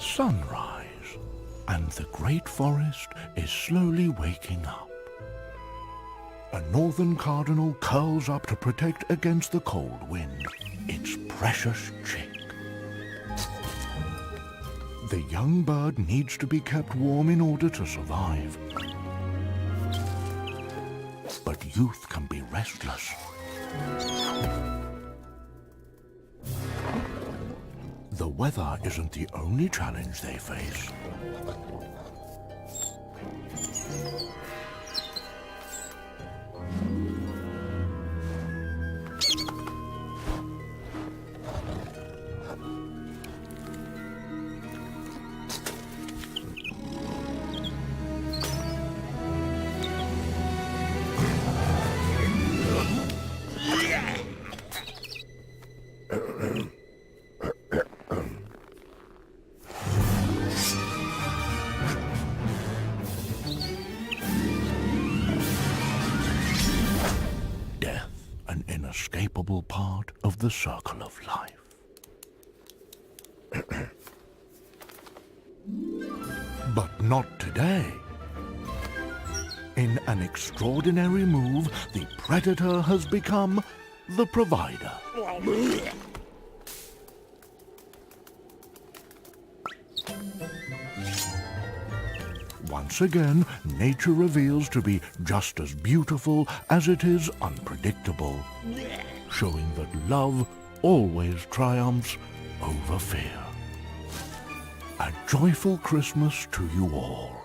Sunrise, and the great forest is slowly waking up. A northern cardinal curls up to protect against the cold wind its precious chick. The young bird needs to be kept warm in order to survive. But youth can be restless. The weather isn't the only challenge they face. Death, an inescapable part of the circle of life. But not today. In an extraordinary move, the predator has become the provider. Once again, nature reveals to be just as beautiful as it is unpredictable, showing that love always triumphs over fear. A joyful Christmas to you all.